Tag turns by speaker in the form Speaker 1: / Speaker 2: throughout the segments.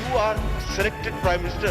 Speaker 1: You are selected Prime Minister,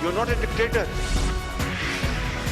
Speaker 1: You are not a dictator.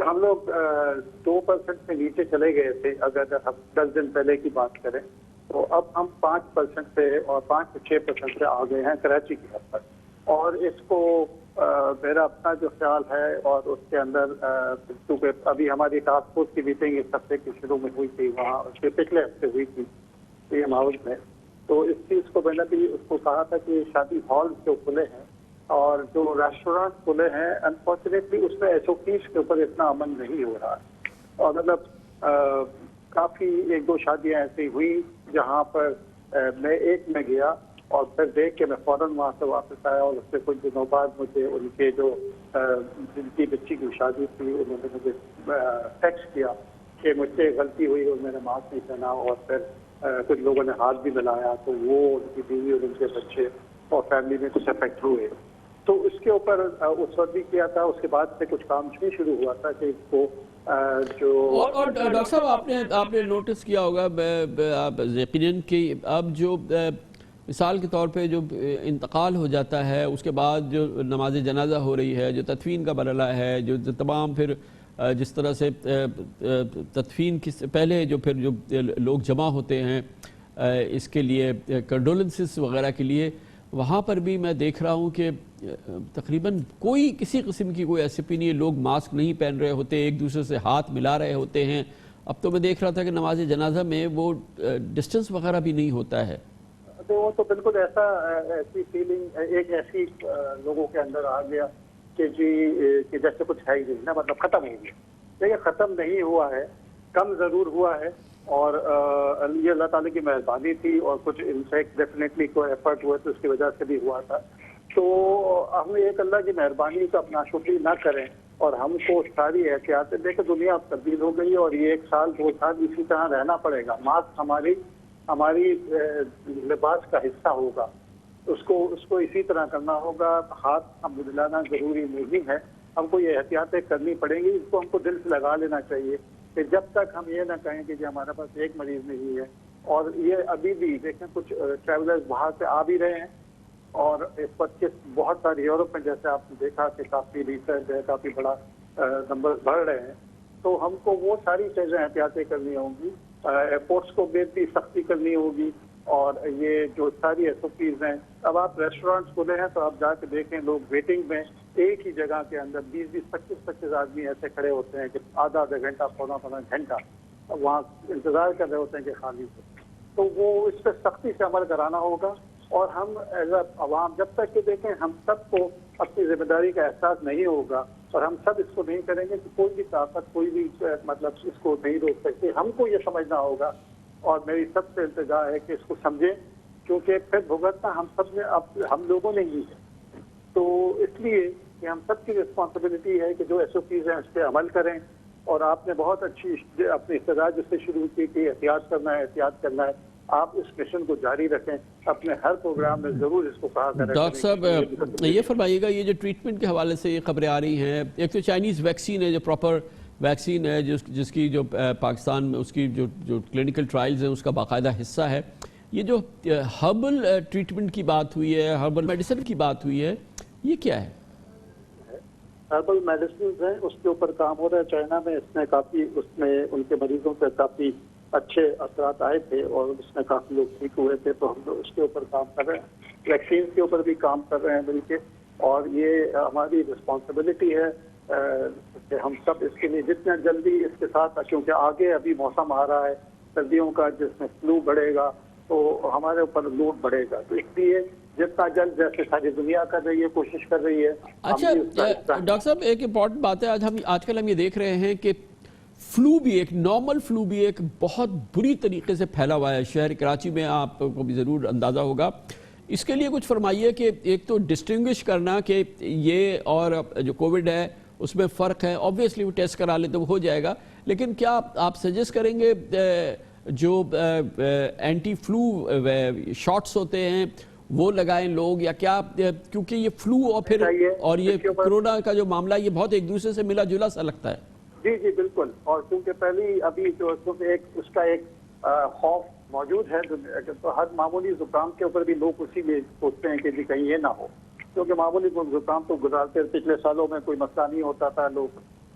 Speaker 2: ہم لوگ 2% سے نیچے چلے گئے تھے اگر ہم 10 دن پہلے کی بات کریں تو اب ہم 5% سے اور 5 سے 6% سے آ گئے ہیں کراچی کی حد پر. اور اس کو میرا اپنا جو خیال ہے اور اس کے اندر کیونکہ ابھی ہماری ٹاسک فورس کی میٹنگ اس ہفتے کے شروع میں ہوئی تھی, وہاں اس کے پچھلے ہفتے ہوئی تھی پی ایم ہاؤس میں, تو اس چیز کو میں نے بھی اس کو کہا تھا کہ شادی ہال جو کھلے ہیں اور جو ریسٹورینٹ کھلے ہیں انفارچونیٹلی اس میں ایس او پیز کے اوپر اتنا عمل نہیں ہو رہا ہے. اور مطلب کافی 1-2 شادیاں ایسی ہوئی جہاں پر میں ایک میں گیا اور پھر دیکھ کے میں فوراً وہاں سے واپس آیا, اور اس سے کچھ دنوں بعد مجھے ان کے جو جن کی بچی کی شادی تھی انہوں نے مجھے ٹیکسٹ کیا کہ مجھ سے غلطی ہوئی اور میں نے ماسک نہیں پہنا, اور پھر کچھ لوگوں نے ہاتھ بھی ملایا تو وہ ان کی بیوی اور ان کے بچے اور فیملی میں کچھ افیکٹ ہوئے. تو اس کے اوپر اس وقت بھی کیا تھا, اس کے بعد سے کچھ کام بھی شروع ہوا تھا کہ اس کو جو
Speaker 3: اور ڈاکٹر صاحب آپ نے نوٹس کیا ہوگا آپ یقیناً کہ اب جو مثال کے طور پہ جو انتقال ہو جاتا ہے اس کے بعد جو نماز جنازہ ہو رہی ہے, جو تدفین کا مرحلہ ہے, جو تمام پھر جس طرح سے تدفین کی پہلے جو پھر جو لوگ جمع ہوتے ہیں اس کے لیے کنڈولنسز وغیرہ کے لیے, وہاں پر بھی میں دیکھ رہا ہوں کہ تقریباً کوئی کسی قسم کی کوئی ایس پی نہیں ہے, لوگ ماسک نہیں پہن رہے ہوتے, ایک دوسرے سے ہاتھ ملا رہے ہوتے ہیں. اب تو میں دیکھ رہا تھا کہ نماز جنازہ میں وہ ڈسٹنس وغیرہ بھی نہیں ہوتا ہے.
Speaker 2: وہ تو بالکل ایسی فیلنگ ایک ایسی لوگوں کے اندر آ گیا کہ جی کہ جیسے کچھ ہے ہی نہیں نا, مطلب ختم ہو گیا. لیکن ختم نہیں ہوا ہے, کم ضرور ہوا ہے, اور یہ اللہ تعالیٰ کی مہربانی تھی, اور کچھ انفیکٹ ڈیفینیٹلی کوئی ایفرٹ ہوئے تو اس کی وجہ سے بھی ہوا تھا. تو ہم ایک اللہ کی مہربانی کا اپنا شکریہ نہ کریں, اور ہم کو ساری احتیاطیں دیکھیں, دنیا اب تبدیل ہو گئی ہے اور یہ 1 سال 2 سال اسی طرح رہنا پڑے گا. ماسک ہماری لباس کا حصہ ہوگا, اس کو اسی طرح کرنا ہوگا. ہاتھ ہم ملانا ضروری نہیں ہے, ہم کو یہ احتیاطیں کرنی پڑیں گی. اس کو ہم کو دل سے لگا لینا چاہیے کہ جب تک ہم یہ نہ کہیں کہ ہمارے پاس ایک مریض نہیں ہے, اور یہ ابھی بھی دیکھیں کچھ ٹریولرز باہر سے آ بھی رہے ہیں, اور اس وقت بہت سارے یورپ میں جیسے آپ نے دیکھا کہ کافی ریسرچ ہے, کافی بڑا نمبر بڑھ رہے ہیں, تو ہم کو وہ ساری چیزیں احتیاطیں کرنی ہوں گی. ایئرپورٹس کو بھی سختی کرنی ہوگی, اور یہ جو ساری ایس او پیز ہیں. اب آپ ریسٹورینٹس کھلے ہیں تو آپ جا کے دیکھیں, لوگ ویٹنگ میں ایک ہی جگہ کے اندر 20-25 آدمی ایسے کھڑے ہوتے ہیں کہ آدھا گھنٹہ پونا گھنٹہ وہاں انتظار کر رہے ہوتے ہیں کہ خالی ہو. تو وہ اس پہ سختی سے عمل کرانا ہوگا, اور ہم ایز اے عوام جب تک کہ دیکھیں ہم سب کو اپنی ذمہ داری کا احساس نہیں ہوگا, اور ہم سب اس کو نہیں کریں گے کہ کوئی بھی طاقت کوئی بھی مطلب اس کو نہیں روک سکتی. ہم کو یہ سمجھنا ہوگا, اور میری سب سے التجا ہے کہ اس کو سمجھیں, کیونکہ پھر بھگتنا ہم سب نے ہم لوگوں نے ہی ہے. تو اس لیے کہ ہم سب کی رسپانسبلٹی ہے کہ جو ایس او پیز ہیں اس پہ عمل کریں. اور آپ نے بہت اچھی اپنی ابتدا جس سے شروع کی کہ احتیاط کرنا ہے. آپ اس مشن کو جاری رکھیں, اپنے ہر پروگرام میں ضرور اس کو کہا کریں.
Speaker 3: ڈاکٹر صاحب یہ فرمائیے گا, یہ جو ٹریٹمنٹ کے حوالے سے یہ خبریں آ رہی ہیں, ایک تو چائنیز ویکسین ہے جو پراپر ویکسین ہے جس کی جو پاکستان میں اس کی جو کلینکل ٹرائلز ہیں اس کا باقاعدہ حصہ ہے. یہ جو ہربل ٹریٹمنٹ کی بات ہوئی ہے, ہربل میڈیسن کی بات ہوئی ہے, یہ کیا ہے؟
Speaker 2: ہربل میڈیسنز ہیں, اس کے اوپر کام ہو رہا ہے. چائنا میں اس میں ان کے مریضوں سے کافی اچھے اثرات آئے تھے, اور اس میں کافی لوگ ٹھیک ہوئے تھے. تو ہم لوگ اس کے اوپر کام کر رہے ہیں, ویکسین کے اوپر بھی کام کر رہے ہیں مل کے. اور یہ ہماری رسپانسبلٹی ہے کہ ہم سب اس کے لیے جتنا جلدی اس کے ساتھ, کیونکہ آگے ابھی موسم آ رہا ہے سردیوں کا جس میں فلو بڑھے گا تو ہمارے اوپر لوڈ بڑھے گا. تو اس لیے جتنا جلد جیسے ساری دنیا کر رہی ہے, کوشش کر رہی ہے.
Speaker 3: اچھا ڈاکٹر صاحب ایک امپورٹنٹ بات ہے, آج کل ہم یہ دیکھ رہے ہیں کہ فلو بھی ایک نارمل فلو بھی ایک بہت بری طریقے سے پھیلا ہوا ہے شہر کراچی میں, آپ کو بھی ضرور اندازہ ہوگا. اس کے لیے کچھ فرمائیے کہ ایک تو ڈسٹنگوش کرنا کہ یہ اور جو کووڈ ہے اس میں فرق ہے. آبویسلی وہ ٹیسٹ کرا لیں تو وہ ہو جائے گا, لیکن کیا آپ سجیسٹ کریں گے جو اینٹی فلو شاٹس ہوتے ہیں وہ لگائیں لوگ, یا کیا, کیونکہ یہ فلو اور یہ کرونا کا جو معاملہ یہ بہت ایک دوسرے سے ملا جلا سا لگتا ہے.
Speaker 2: جی بالکل. اور کیونکہ پہلی ابھی جو اس کا ایک خوف موجود ہے, تو ہر معمولی زکام کے اوپر بھی لوگ اسی لیے سوچتے ہیں کہ جی کہیں یہ نہ ہو, کیونکہ معمولی زکام تو گزارتے پچھلے سالوں میں کوئی مسئلہ نہیں ہوتا تھا, لوگ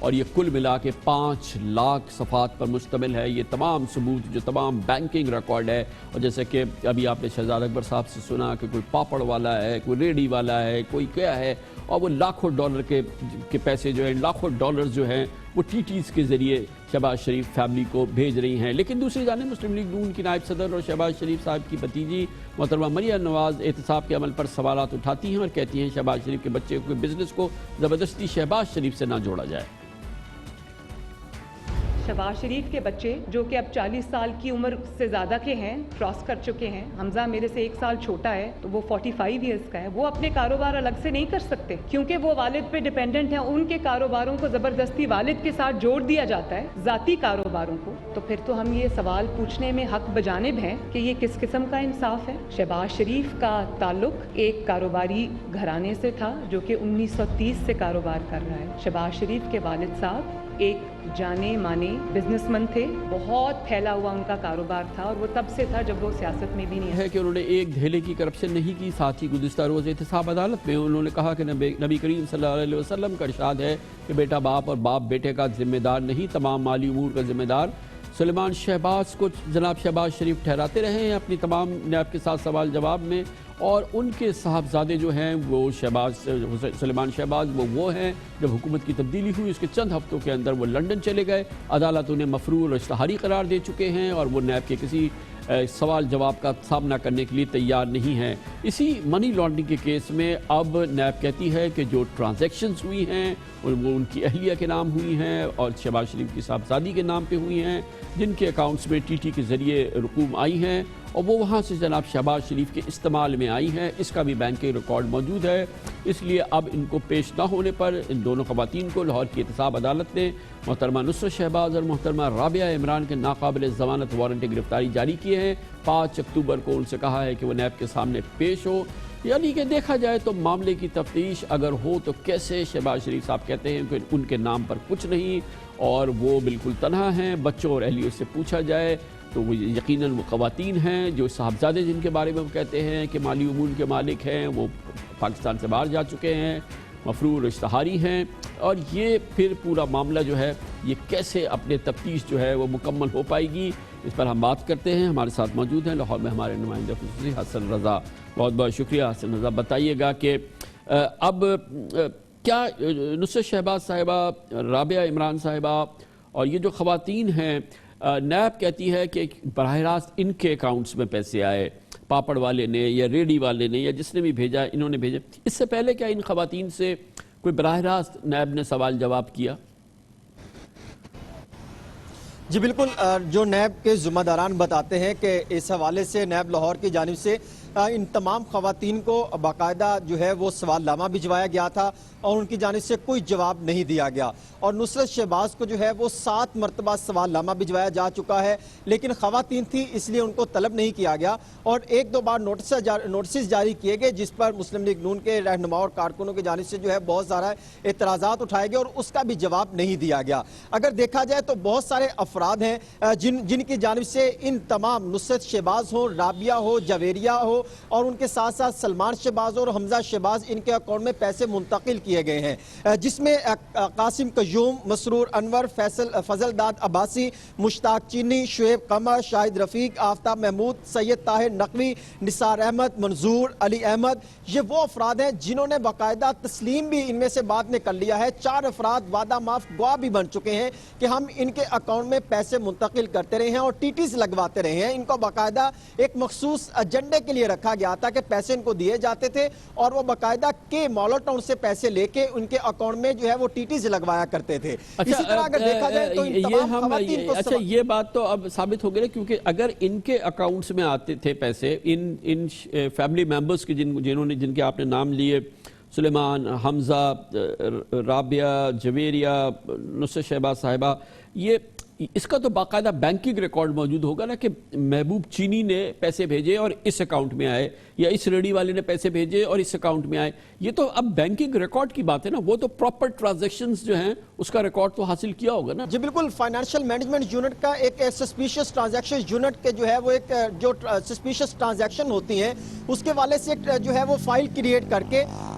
Speaker 3: اور یہ کل ملا کے 5 لاکھ صفحات پر مشتمل ہے. یہ تمام ثبوت جو تمام بینکنگ ریکارڈ ہے، اور جیسے کہ ابھی آپ نے شہزاد اکبر صاحب سے سنا کہ کوئی پاپڑ والا ہے، کوئی ریڑھی والا ہے، کوئی کیا ہے، اور وہ لاکھوں ڈالر کے پیسے جو ہیں، لاکھوں ڈالر جو ہیں وہ ٹی ٹیز کے ذریعے شہباز شریف فیملی کو بھیج رہی ہیں. لیکن دوسری جانب مسلم لیگ نون کی نائب صدر اور شہباز شریف صاحب کی بھتیجی محترمہ مریم نواز احتساب کے عمل پر سوالات اٹھاتی ہیں اور کہتی ہیں شہباز شریف کے بچے کے بزنس کو زبردستی شہباز شریف سے نہ جوڑا جائے.
Speaker 4: شہباز شریف کے بچے جو کہ اب 40 سال کی عمر سے زیادہ کے ہیں، کراس کر چکے ہیں، حمزہ میرے سے 1 سال چھوٹا ہے تو وہ 45 ایئرس کا ہے، وہ اپنے کاروبار الگ سے نہیں کر سکتے کیونکہ وہ والد پہ ڈیپینڈنٹ ہیں. ان کے کاروباروں کو زبردستی والد کے ساتھ جوڑ دیا جاتا ہے، ذاتی کاروباروں کو. تو پھر تو ہم یہ سوال پوچھنے میں حق بجانب ہیں کہ یہ کس قسم کا انصاف ہے. شہباز شریف کا تعلق ایک کاروباری گھرانے سے تھا جو کہ 1930 سے کاروبار کر رہا ہے. شہباز شریف کے والد صاحب ایک جانے مانے بزنس مین تھے، بہت پھیلا ہوا ان کا کاروبار تھا، اور وہ تب سے تھا جب وہ سیاست میں بھی نہیں
Speaker 3: ہے کہ انہوں نے ایک دھیلے کی کرپشن نہیں کی. ساتھ ہی گزشتہ روز احتساب عدالت میں انہوں نے کہا کہ نبی کریم صلی اللہ علیہ وسلم کا ارشاد ہے کہ بیٹا باپ اور باپ بیٹے کا ذمہ دار نہیں، تمام مالی امور کا ذمہ دار سلیمان شہباز کو جناب شہباز شریف ٹھہراتے رہے ہیں اپنی تمام نیاب کے ساتھ سوال جواب میں. اور ان کے صاحبزادے جو ہیں وہ سلیمان شہباز وہ ہیں جب حکومت کی تبدیلی ہوئی اس کے چند ہفتوں کے اندر وہ لندن چلے گئے. عدالت انہیں مفرور اور اشتہاری قرار دے چکے ہیں اور وہ نیب کے کسی سوال جواب کا سامنا کرنے کے لیے تیار نہیں ہیں. اسی منی لانڈرنگ کے کیس میں اب نیب کہتی ہے کہ جو ٹرانزیکشنز ہوئی ہیں وہ ان کی اہلیہ کے نام ہوئی ہیں اور شہباز شریف کی صاحبزادی کے نام پہ ہوئی ہیں، جن کے اکاؤنٹس میں ٹی ٹی کے ذریعے رقوم آئی ہیں اور وہ وہاں سے جناب شہباز شریف کے استعمال میں آئی ہیں. اس کا بھی بینکنگ ریکارڈ موجود ہے. اس لیے اب ان کو پیش نہ ہونے پر ان دونوں خواتین کو لاہور کی احتساب عدالت نے محترمہ نصرت شہباز اور محترمہ رابعہ عمران کے ناقابل ضمانت وارنٹ گرفتاری جاری کیے ہیں. 5 اکتوبر کو ان سے کہا ہے کہ وہ نیب کے سامنے پیش ہو. یعنی کہ دیکھا جائے تو معاملے کی تفتیش اگر ہو تو کیسے شہباز شریف صاحب کہتے ہیں کہ ان کے نام پر کچھ نہیں اور وہ بالکل تنہا ہیں. بچوں اور اہلیوں سے پوچھا جائے تو وہ یقیناً وہ خواتین ہیں جو صاحبزادے جن کے بارے میں وہ کہتے ہیں کہ مالی امور کے مالک ہیں وہ پاکستان سے باہر جا چکے ہیں، مفرور اشتہاری ہیں. اور یہ پھر پورا معاملہ جو ہے یہ کیسے اپنے تفتیش جو ہے وہ مکمل ہو پائے گی، اس پر ہم بات کرتے ہیں. ہمارے ساتھ موجود ہیں لاہور میں ہمارے نمائندہ خصوصی حسن رضا. بہت بہت شکریہ حسن رضا. بتائیے گا کہ اب کیا نصرت شہباز صاحبہ، رابعہ عمران صاحبہ اور یہ جو خواتین ہیں، نیب کہتی ہے کہ براہ راست ان کے اکاؤنٹس میں پیسے آئے، پاپڑ والے نے یا ریڈی والے نے یا جس نے بھی بھیجا انہوں نے بھیجا. اس سے پہلے کیا ان خواتین سے کوئی براہ راست نیب نے سوال جواب کیا؟
Speaker 5: جی بالکل، جو نیب کے ذمہ داران بتاتے ہیں کہ اس حوالے سے نیب لاہور کی جانب سے ان تمام خواتین کو باقاعدہ جو ہے وہ سوال نامہ بھجوایا گیا تھا اور ان کی جانب سے کوئی جواب نہیں دیا گیا. اور نصرت شہباز کو جو ہے وہ 7 مرتبہ سوال نامہ بھجوایا جا چکا ہے، لیکن خواتین تھی اس لیے ان کو طلب نہیں کیا گیا اور 1-2 بار نوٹسز جاری کیے گئے جس پر مسلم لیگ نون کے رہنما اور کارکنوں کی جانب سے جو ہے بہت سارا اعتراضات اٹھائے گئے اور اس کا بھی جواب نہیں دیا گیا. اگر دیکھا جائے تو بہت سارے افراد ہیں جن کی جانب سے ان تمام نصرت شہباز ہو، رابعہ ہو، جویریہ ہو اور ان کے ساتھ ساتھ سلمان شہباز اور حمزہ شہباز ان کے اکاؤنٹ میں پیسے منتقل کیے گئے ہیں، جس میں قاسم قیوم، مسرور انور، فضل داد عباسی، مشتاق چینی، شعیب قمر، شاہد رفیق، آفتاب محمود، سید طاہر نقوی، نثار احمد، منظور، علی احمد، یہ وہ افراد ہیں جنہوں نے باقاعدہ تسلیم بھی ان میں سے بعد میں کر لیا ہے. 4 افراد وعدہ معاف گواہ بھی بن چکے ہیں کہ ہم ان کے اکاؤنٹ میں پیسے منتقل کرتے رہے ہیں اور ٹی ٹیز لگواتے رہے ہیں. ان کو باقاعدہ ایک مخصوص ایجنڈے کے لیے رکھا گیا تھا کہ پیسے ان کو دیے جاتے تھے اور وہ باقاعدہ کے ماڈل ٹاؤن سے پیسے لے کے ان کے اکاؤنٹ میں جو ہے وہ ٹی ٹیز لگوایا کرتے تھے. اسی طرح اگر دیکھا جائے تو ان تمام خواتین کو
Speaker 3: اچھا یہ بات تو اب ثابت ہو گئی کیونکہ اگر ان کے اکاؤنٹس میں آتے تھے پیسے ان فیملی ممبرز کے جن کے آپ نے نام لیے، سلیمان، حمزہ، رابعہ، جویریہ، نصرت شہباز صاحبہ، یہ اس کا تو باقاعدہ بینکنگ ریکارڈ موجود ہوگا نا کہ محبوب چینی نے پیسے بھیجے اور اس اکاؤنٹ میں آئے یا اس ریڈی والے نے پیسے بھیجے اور اس اکاؤنٹ میں آئے. یہ تو اب بینکنگ ریکارڈ کی بات ہے نا، وہ تو پراپر ٹرانزیکشنز جو ہیں اس کا ریکارڈ تو حاصل کیا ہوگا نا.
Speaker 5: جی بالکل، فائنینشیل مینجمنٹ یونٹ کا ایک سسپیشس ٹرانزیکشن یونٹ کے جو ہے وہ ایک جو سسپیشس ٹرانزیکشن ہوتی ہیں اس کے والے سے جو ہے وہ فائل کریٹ کر کے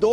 Speaker 5: 2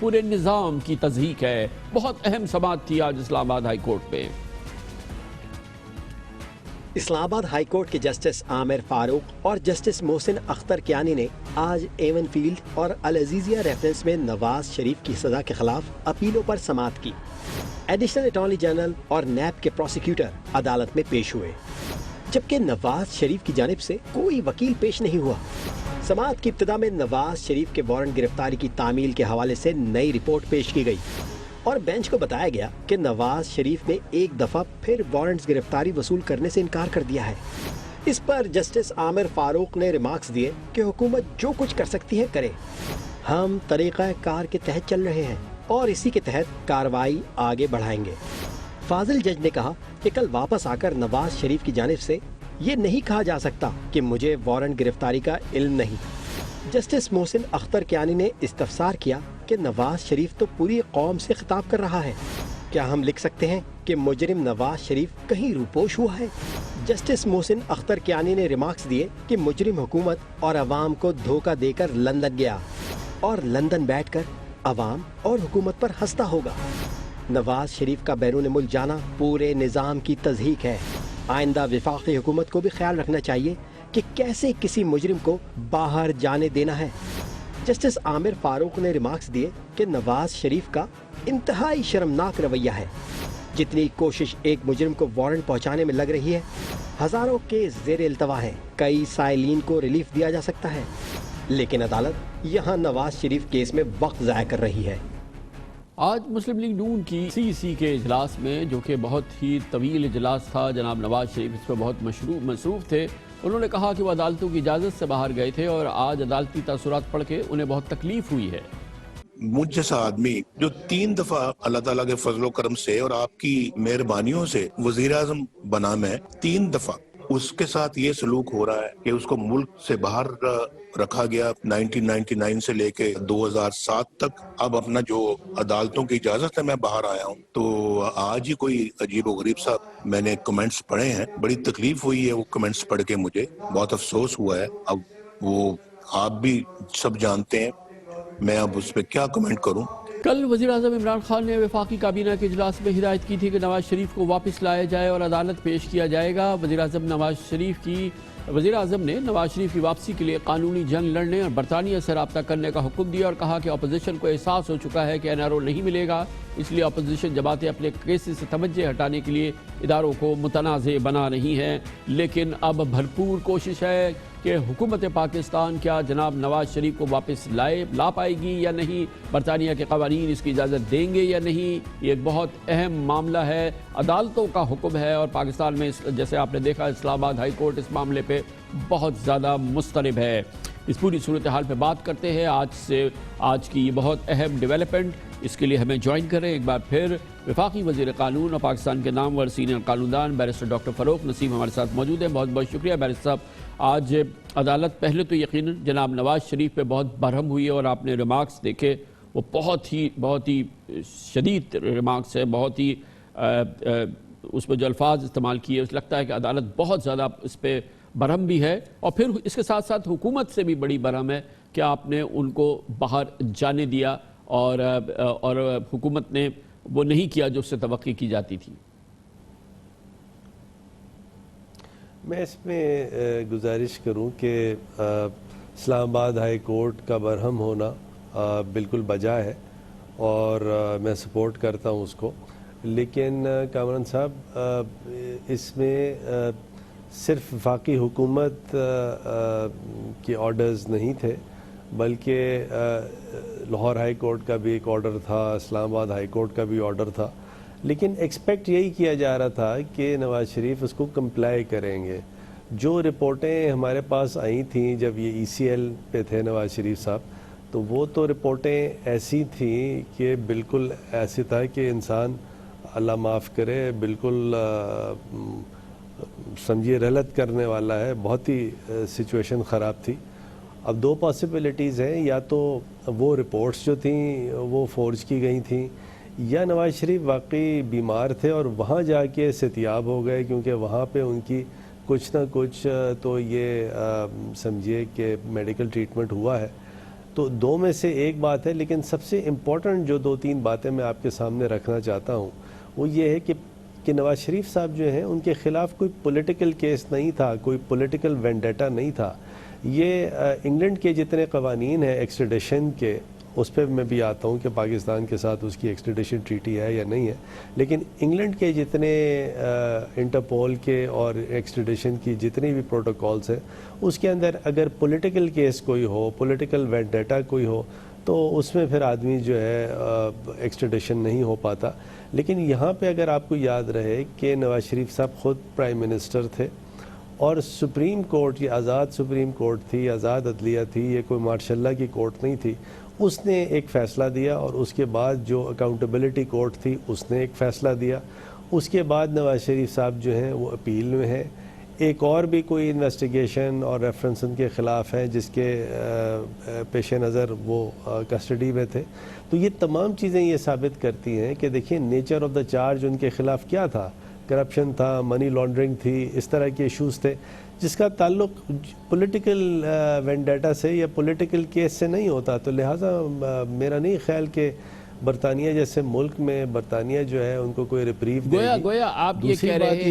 Speaker 3: پورے نظام کی تضحیک ہے۔ بہت اہم سماعت تھی آج اسلام آباد ہائی کورٹ میں۔
Speaker 6: اسلام آباد ہائی کورٹ کے جسٹس عامر فاروق اور جسٹس محسن اختر کیانی نے آج ایون فیلڈ اور العزیزیہ ریفرنس میں نواز شریف کی سزا کے خلاف اپیلوں پر سماعت کی۔ ایڈیشنل اٹارنی جنرل اور نیب کے پروسیکیوٹر عدالت میں پیش ہوئے، جبکہ نواز شریف کی جانب سے کوئی وکیل پیش نہیں ہوا۔ سماعت کی ابتدا میں نواز شریف کے وارنٹ گرفتاری کی تعمیل کے حوالے سے نئی رپورٹ پیش کی گئی اور بینچ کو بتایا گیا کہ نواز شریف نے ایک دفعہ پھر وارنٹس گرفتاری وصول کرنے سے انکار کر دیا ہے۔ اس پر جسٹس عامر فاروق نے ریمارکس دیے کہ حکومت جو کچھ کر سکتی ہے کرے، ہم طریقہ کار کے تحت چل رہے ہیں اور اسی کے تحت کارروائی آگے بڑھائیں گے۔ فاضل جج نے کہا کہ کل واپس آ کر نواز شریف کی جانب سے یہ نہیں کہا جا سکتا کہ مجھے وارنٹ گرفتاری کا علم نہیں۔ جسٹس محسن اختر کیانی نے استفسار کیا کہ نواز شریف تو پوری قوم سے خطاب کر رہا ہے، کیا ہم لکھ سکتے ہیں کہ مجرم نواز شریف کہیں روپوش ہوا ہے؟ جسٹس محسن اختر کیانی نے ریمارکس دیے کہ مجرم حکومت اور عوام کو دھوکہ دے کر لندن گیا اور لندن بیٹھ کر عوام اور حکومت پر ہنستا ہوگا۔ نواز شریف کا بیرون ملک جانا پورے نظام کی تضحیک ہے۔ آئندہ وفاقی حکومت کو بھی خیال رکھنا چاہیے کہ کیسے کسی مجرم کو باہر جانے دینا ہے۔ جسٹس عامر فاروق نے ریمارکس دیے کہ نواز شریف کا انتہائی شرمناک رویہ ہے۔ جتنی کوشش ایک مجرم کو وارنٹ پہنچانے میں لگ رہی ہے، ہزاروں کیس زیر التوا ہیں، کئی سائلین کو ریلیف دیا جا سکتا ہے، لیکن عدالت یہاں نواز شریف کیس میں وقت ضائع کر رہی ہے۔
Speaker 3: آج مسلم لیگ نون کی سی کے اجلاس میں، جو کہ بہت ہی طویل اجلاس تھا، جناب نواز شریف اس میں بہت مصروف تھے۔ انہوں نے کہا کہ وہ عدالتوں کی اجازت سے باہر گئے تھے اور آج عدالتی تاثرات پڑھ کے انہیں بہت تکلیف ہوئی ہے۔
Speaker 7: مجھ جیسا آدمی جو 3 دفعہ اللہ تعالیٰ کے فضل و کرم سے اور آپ کی مہربانیوں سے وزیر اعظم بنا، میں 3 دفعہ اس کے ساتھ یہ سلوک ہو رہا ہے کہ اس کو ملک سے باہر رکھا گیا 1999 سے لے کے 2007 تک۔ اب اپنا جو عدالتوں کی اجازت ہے میں باہر آیا ہوں، تو آج ہی کوئی عجیب و غریب سا میں نے کمنٹس پڑھے ہیں، بڑی تکلیف ہوئی ہے وہ کمنٹس پڑھ کے، مجھے بہت افسوس ہوا ہے۔ اب وہ آپ بھی سب جانتے ہیں، میں اب اس پہ کیا کمنٹ کروں۔
Speaker 3: کل وزیر اعظم عمران خان نے وفاقی کابینہ کے اجلاس میں ہدایت کی تھی کہ نواز شریف کو واپس لایا جائے اور عدالت پیش کیا جائے گا۔ وزیر اعظم نے نواز شریف کی واپسی کے لیے قانونی جنگ لڑنے اور برطانیہ سے رابطہ کرنے کا حکم دیا اور کہا کہ اپوزیشن کو احساس ہو چکا ہے کہ NRO نہیں ملے گا، اس لیے اپوزیشن جماعتیں اپنے کیسز سے توجہ ہٹانے کے لیے اداروں کو متنازع بنا رہی ہیں، لیکن اب بھرپور کوشش ہے کہ حکومت پاکستان کیا جناب نواز شریف کو واپس لا پائے گی یا نہیں، برطانیہ کے قوانین اس کی اجازت دیں گے یا نہیں، یہ ایک بہت اہم معاملہ ہے۔ عدالتوں کا حکم ہے اور پاکستان میں جیسے آپ نے دیکھا اسلام آباد ہائی کورٹ اس معاملے پہ بہت زیادہ مضطرب ہے۔ اس پوری صورتحال پہ بات کرتے ہیں آج کی یہ بہت اہم ڈیولپمنٹ، اس کے لیے ہمیں جوائن کریں ایک بار پھر وفاقی وزیر قانون اور پاکستان کے نامور سینئر قانوندان بیرسٹر ڈاکٹر فروخ نسیم ہمارے ساتھ موجود ہیں۔ بہت بہت شکریہ بیرسٹر صاحب۔ آج عدالت پہلے تو یقیناً جناب نواز شریف پہ بہت برہم ہوئی ہے اور آپ نے ریمارکس دیکھے، وہ بہت ہی شدید ریمارکس ہے، بہت ہی اس میں جو الفاظ استعمال کیے، اس لگتا ہے کہ عدالت بہت زیادہ اس پہ برہم بھی ہے، اور پھر اس کے ساتھ ساتھ حکومت سے بھی بڑی برہم ہے کہ آپ نے ان کو باہر جانے دیا اور حکومت نے وہ نہیں کیا جو اس سے توقع کی جاتی تھی۔
Speaker 8: میں اس میں گزارش کروں کہ اسلام آباد ہائی کورٹ کا برہم ہونا بالکل بجا ہے اور میں سپورٹ کرتا ہوں اس کو، لیکن کامران صاحب اس میں صرف وفاقی حکومت کے آرڈرز نہیں تھے، بلکہ لاہور ہائی کورٹ کا بھی ایک آرڈر تھا، اسلام آباد ہائی کورٹ کا بھی آرڈر تھا، لیکن ایکسپیکٹ یہی کیا جا رہا تھا کہ نواز شریف اس کو کمپلائی کریں گے۔ جو رپورٹیں ہمارے پاس آئی تھیں جب یہ ECL پہ تھے نواز شریف صاحب، تو وہ تو رپورٹیں ایسی تھیں کہ بالکل ایسی تھا کہ انسان اللہ معاف کرے بالکل سمجھیے رلت کرنے والا ہے، بہت ہی سچویشن خراب تھی۔ اب 2 پاسبلٹیز ہیں، یا تو وہ رپورٹس جو تھیں وہ فورج کی گئی تھیں، یا نواز شریف واقعی بیمار تھے اور وہاں جا کے صحتیاب ہو گئے، کیونکہ وہاں پہ ان کی کچھ نہ کچھ تو یہ سمجھیے کہ میڈیکل ٹریٹمنٹ ہوا ہے۔ تو دو میں سے ایک بات ہے، لیکن سب سے امپورٹنٹ جو 2-3 باتیں میں آپ کے سامنے رکھنا چاہتا ہوں وہ یہ ہے کہ نواز شریف صاحب جو ہیں ان کے خلاف کوئی پولیٹیکل کیس نہیں تھا، کوئی پولیٹیکل وینڈیٹا نہیں تھا. یہ انگلینڈ کے جتنے قوانین ہیں ایکسٹریڈیشن کے، اس پہ میں بھی آتا ہوں کہ پاکستان کے ساتھ اس کی ایکسٹریڈیشن ٹریٹی ہے یا نہیں ہے، لیکن انگلینڈ کے جتنے انٹرپول کے اور ایکسٹریڈیشن کی جتنی بھی پروٹوکولز ہیں اس کے اندر اگر پولیٹیکل کیس کوئی ہو، پولیٹیکل وینڈیٹا کوئی ہو، تو اس میں پھر آدمی جو ہے ایکسٹریڈیشن نہیں ہو پاتا. لیکن یہاں پہ اگر آپ کو یاد رہے کہ نواز شریف صاحب خود پرائم منسٹر تھے اور سپریم کورٹ، یہ آزاد سپریم کورٹ تھی، آزاد عدلیہ تھی، یہ کوئی ماشاء اللہ کی کورٹ نہیں تھی، اس نے ایک فیصلہ دیا، اور اس کے بعد جو اکاؤنٹیبلٹی کورٹ تھی اس نے ایک فیصلہ دیا. اس کے بعد نواز شریف صاحب جو ہیں وہ اپیل میں ہیں. ایک اور بھی کوئی انویسٹیگیشن اور ریفرنس ان کے خلاف ہے جس کے پیش نظر وہ کسٹڈی میں تھے. تو یہ تمام چیزیں یہ ثابت کرتی ہیں کہ دیکھیں نیچر آف دا چارج ان کے خلاف کیا تھا. کرپشن تھا، منی لانڈرنگ تھی، اس طرح کے ایشوز تھے جس کا تعلق پولیٹیکل وینڈیٹا سے یا پولیٹیکل کیس سے نہیں ہوتا. تو لہٰذا میرا نہیں خیال کہ برطانیہ جیسے ملک میں برطانیہ جو ہے ان کو کوئی ریپریو دے گی.
Speaker 3: گویا آپ یہ کہہ رہے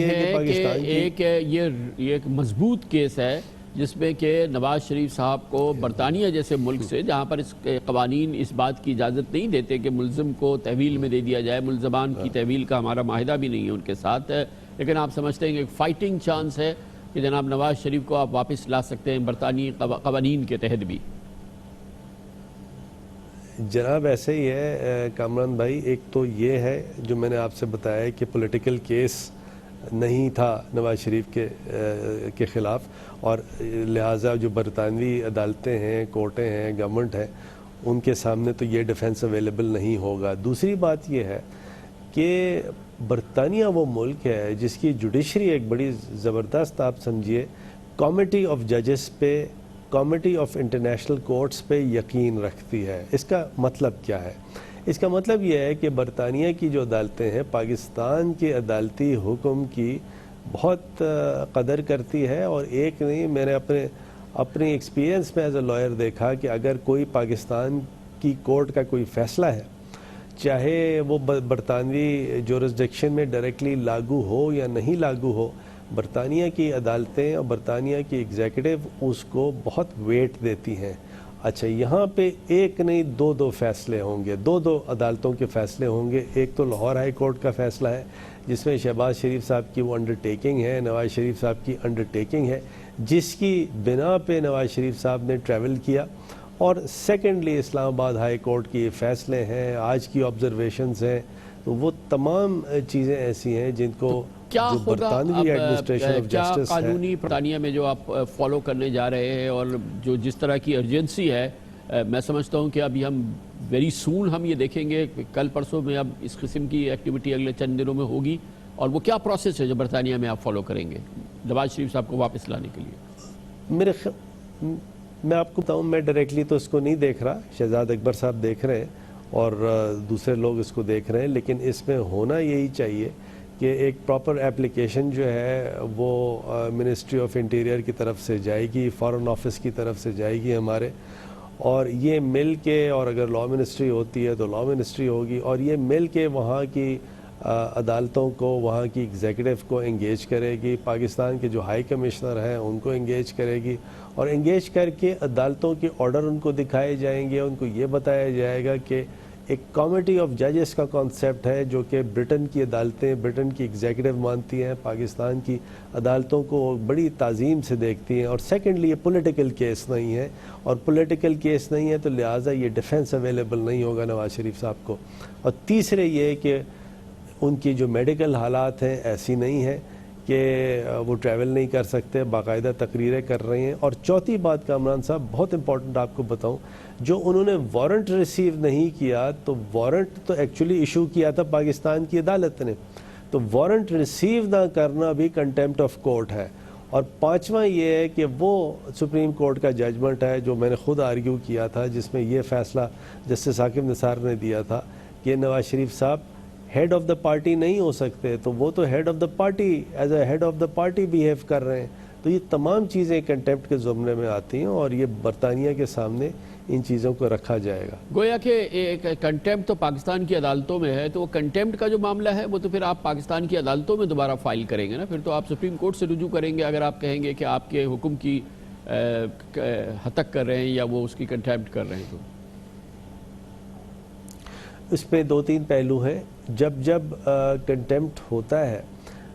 Speaker 3: ہیں کہ یہ ایک مضبوط کیس ہے جس میں کہ نواز شریف صاحب کو برطانیہ جیسے ملک سے، جہاں پر اس کے قوانین اس بات کی اجازت نہیں دیتے کہ ملزم کو تحویل میں دے دیا جائے، ملزمان کی تحویل کا ہمارا معاہدہ بھی نہیں ہے ان کے ساتھ، لیکن آپ سمجھتے ہیں کہ ایک فائٹنگ چانس ہے کہ جناب نواز شریف کو آپ واپس لا سکتے ہیں برطانوی قوانین کے تحت بھی؟
Speaker 8: جناب ایسے ہی ہے کامران بھائی. ایک تو یہ ہے جو میں نے آپ سے بتایا کہ پولیٹیکل کیس نہیں تھا نواز شریف کے خلاف، اور لہٰذا جو برطانوی عدالتیں ہیں، کورٹیں ہیں، گورنمنٹ ہے، ان کے سامنے تو یہ ڈیفنس اویلیبل نہیں ہوگا. دوسری بات یہ ہے کہ برطانیہ وہ ملک ہے جس کی جوڈیشری ایک بڑی زبردست، آپ سمجھیے، کمیٹی آف ججز پہ، کمیٹی آف انٹرنیشنل کورٹس پہ یقین رکھتی ہے. اس کا مطلب کیا ہے؟ اس کا مطلب یہ ہے کہ برطانیہ کی جو عدالتیں ہیں پاکستان کے عدالتی حکم کی بہت قدر کرتی ہے. اور ایک نہیں، میں نے اپنی ایکسپیرینس میں ایز اے لائر دیکھا کہ اگر کوئی پاکستان کی کورٹ کا کوئی فیصلہ ہے، چاہے وہ برطانوی جورسڈکشن میں ڈائریکٹلی لاگو ہو یا نہیں لاگو ہو، برطانیہ کی عدالتیں اور برطانیہ کی ایگزیکٹو اس کو بہت ویٹ دیتی ہیں. اچھا، یہاں پہ ایک نہیں دو فیصلے ہوں گے، دو عدالتوں کے فیصلے ہوں گے. ایک تو لاہور ہائی کورٹ کا فیصلہ ہے جس میں شہباز شریف صاحب کی وہ انڈرٹیکنگ ہے، نواز شریف صاحب کی انڈرٹیکنگ ہے جس کی بنا پہ نواز شریف صاحب نے ٹریول کیا. اور سیکنڈلی اسلام آباد ہائی کورٹ کی فیصلے ہیں، آج کی آبزرویشنز ہیں. تو وہ تمام چیزیں ایسی ہیں جن کو
Speaker 3: کیا
Speaker 8: جو
Speaker 3: ہوگا
Speaker 8: برطانوی ایڈمنسٹریشن آف
Speaker 3: کیا
Speaker 8: جسٹس ہے،
Speaker 3: قانونی برطانیہ میں جو آپ فالو کرنے جا رہے ہیں اور جو جس طرح کی ارجنسی ہے، میں سمجھتا ہوں کہ ابھی ہم ویری سون ہم یہ دیکھیں گے کل پرسوں میں اب اس قسم کی ایکٹیویٹی اگلے چند دنوں میں ہوگی. اور وہ کیا پروسیس ہے جو برطانیہ میں آپ فالو کریں گے نواز شریف صاحب کو واپس لانے کے لیے؟
Speaker 8: میں آپ کو بتاؤں، میں ڈائریکٹلی تو اس کو نہیں دیکھ رہا، شہزاد اکبر صاحب دیکھ رہے ہیں اور دوسرے لوگ اس کو دیکھ رہے ہیں، لیکن اس میں ہونا یہی چاہیے کہ ایک پراپر ایپلیکیشن جو ہے وہ منسٹری آف انٹیریئر کی طرف سے جائے گی، فارن آفس کی طرف سے جائے گی ہمارے، اور یہ مل کے، اور اگر لا منسٹری ہوتی ہے تو لا منسٹری ہوگی، اور یہ مل کے وہاں کی عدالتوں کو، وہاں کی ایگزیکٹو کو انگیج کرے گی، پاکستان کے جو ہائی کمشنر ہیں ان کو انگیج کرے گی، اور انگیج کر کے عدالتوں کے آرڈر ان کو دکھائے جائیں گے. ان کو یہ بتایا جائے گا کہ ایک کمیٹی آف ججز کا کانسیپٹ ہے جو کہ برٹن کی عدالتیں، برٹن کی ایگزیکٹو مانتی ہیں، پاکستان کی عدالتوں کو بڑی تعظیم سے دیکھتی ہیں. اور سیکنڈلی یہ پولیٹیکل کیس نہیں ہے، اور پولیٹیکل کیس نہیں ہے تو لہٰذا یہ ڈیفنس اویلیبل نہیں ہوگا نواز شریف صاحب کو. اور تیسرے یہ کہ ان کی جو میڈیکل حالات ہیں ایسی نہیں ہے کہ وہ ٹریول نہیں کر سکتے، باقاعدہ تقریریں کر رہے ہیں. اور چوتھی بات کامران صاحب بہت امپورٹنٹ آپ کو بتاؤں، جو انہوں نے وارنٹ ریسیو نہیں کیا، تو وارنٹ تو ایکچولی ایشو کیا تھا پاکستان کی عدالت نے، تو وارنٹ ریسیو نہ کرنا بھی کنٹیمپٹ آف کورٹ ہے. اور پانچواں یہ ہے کہ وہ سپریم کورٹ کا ججمنٹ ہے جو میں نے خود آرگیو کیا تھا، جس میں یہ فیصلہ جسٹس ثاقب نثار نے دیا تھا کہ نواز شریف صاحب ہیڈ آف دا پارٹی نہیں ہو سکتے، تو وہ تو head of the party, as a head of the party behave کر رہے ہیں. تو یہ تمام چیزیں کنٹیمپٹ کے زمرے میں آتی ہیں اور یہ برطانیہ کے سامنے ان چیزوں کو رکھا جائے گا.
Speaker 3: گویا کہ ایک کنٹیمپٹ تو پاکستان کی عدالتوں میں ہے، تو وہ کنٹیمپٹ کا جو معاملہ ہے وہ تو پھر آپ پاکستان کی عدالتوں میں دوبارہ فائل کریں گے نا، پھر تو آپ سپریم کورٹ سے رجوع کریں گے اگر آپ کہیں گے کہ آپ کے حکم کی ہتک کر رہے ہیں یا وہ اس کی کنٹیمپٹ کر رہے ہیں. تو
Speaker 8: اس پہ 2-3 پہلو ہیں. جب کنٹیمپٹ ہوتا ہے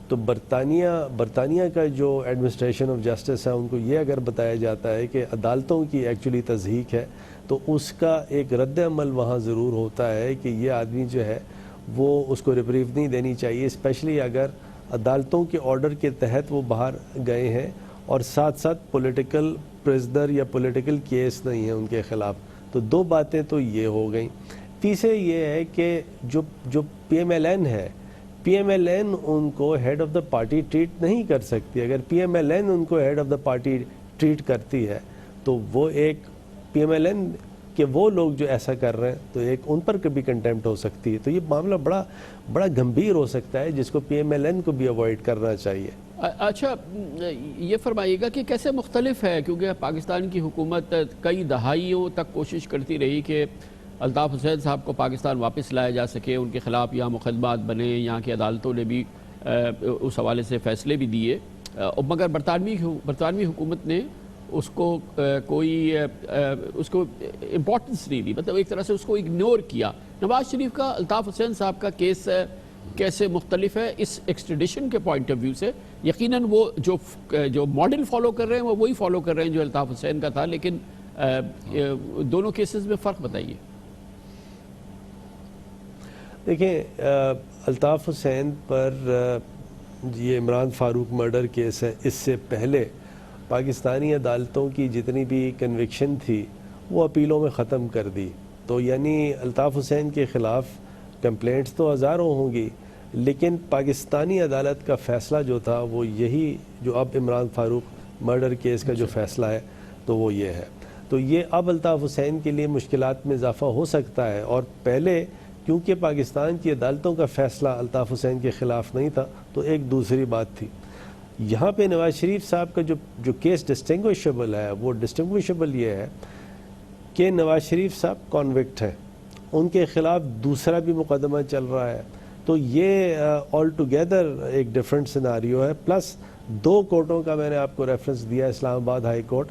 Speaker 8: تو برطانیہ کا جو ایڈمنسٹریشن آف جسٹس ہے ان کو یہ اگر بتایا جاتا ہے کہ عدالتوں کی ایکچولی تضحیک ہے تو اس کا ایک رد عمل وہاں ضرور ہوتا ہے کہ یہ آدمی جو ہے وہ اس کو ریپریو نہیں دینی چاہیے، اسپیشلی اگر عدالتوں کے آرڈر کے تحت وہ باہر گئے ہیں اور ساتھ پولیٹیکل پرزنر یا پولیٹیکل کیس نہیں ہے ان کے خلاف. تو 2 باتیں تو یہ ہو گئیں. تیسرے یہ ہے کہ جو پی ایم ایل این ہے، پی ایم ایل این ان کو head of the party treat نہیں کر سکتی. اگر پی ایم ایل این ان کو head of the party treat کرتی ہے تو وہ ایک پی ایم ایل این کہ وہ لوگ جو ایسا کر رہے ہیں تو ایک ان پر کبھی کنٹیمپٹ ہو سکتی ہے. تو یہ معاملہ بڑا گمبھیر ہو سکتا ہے جس کو پی ایم ایل این کو بھی اوائڈ کرنا چاہیے.
Speaker 3: اچھا یہ فرمائیے گا کہ کیسے مختلف ہے، کیونکہ پاکستان کی حکومت کئی دہائیوں تک کوشش کرتی رہی کہ الطاف حسین صاحب کو پاکستان واپس لایا جا سکے، ان کے خلاف یہاں مقدمات بنے، یہاں کی عدالتوں نے بھی اس حوالے سے فیصلے بھی دیے، مگر برطانوی حکومت نے اس کو کوئی امپورٹنس نہیں دی، مطلب ایک طرح سے اس کو اگنور کیا. نواز شریف کا الطاف حسین صاحب کا کیس کیسے مختلف ہے اس ایکسٹریڈیشن کے پوائنٹ آف ویو سے؟ یقیناً وہ جو ماڈل فالو کر رہے ہیں وہ وہی فالو کر رہے ہیں جو الطاف حسین کا تھا، لیکن دونوں کیسز میں فرق بتائیے.
Speaker 8: دیکھیں الطاف حسین پر یہ عمران فاروق مرڈر کیس ہے، اس سے پہلے پاکستانی عدالتوں کی جتنی بھی کنوکشن تھی وہ اپیلوں میں ختم کر دی. تو یعنی الطاف حسین کے خلاف کمپلینٹس تو ہزاروں ہوں گی، لیکن پاکستانی عدالت کا فیصلہ جو تھا وہ یہی جو اب عمران فاروق مرڈر کیس کا جو فیصلہ ہے تو وہ یہ ہے. تو یہ اب الطاف حسین کے لیے مشکلات میں اضافہ ہو سکتا ہے، اور پہلے کیونکہ پاکستان کی عدالتوں کا فیصلہ الطاف حسین کے خلاف نہیں تھا تو ایک دوسری بات تھی. یہاں پہ نواز شریف صاحب کا جو کیس ڈسٹنگوشبل ہے وہ ڈسٹنگوشبل یہ ہے کہ نواز شریف صاحب کانوکٹ ہیں، ان کے خلاف دوسرا بھی مقدمہ چل رہا ہے. تو یہ آل ٹوگیدر ایک ڈیفرنٹ سیناریو ہے. پلس 2 کورٹوں کا میں نے آپ کو ریفرنس دیا، اسلام آباد ہائی کورٹ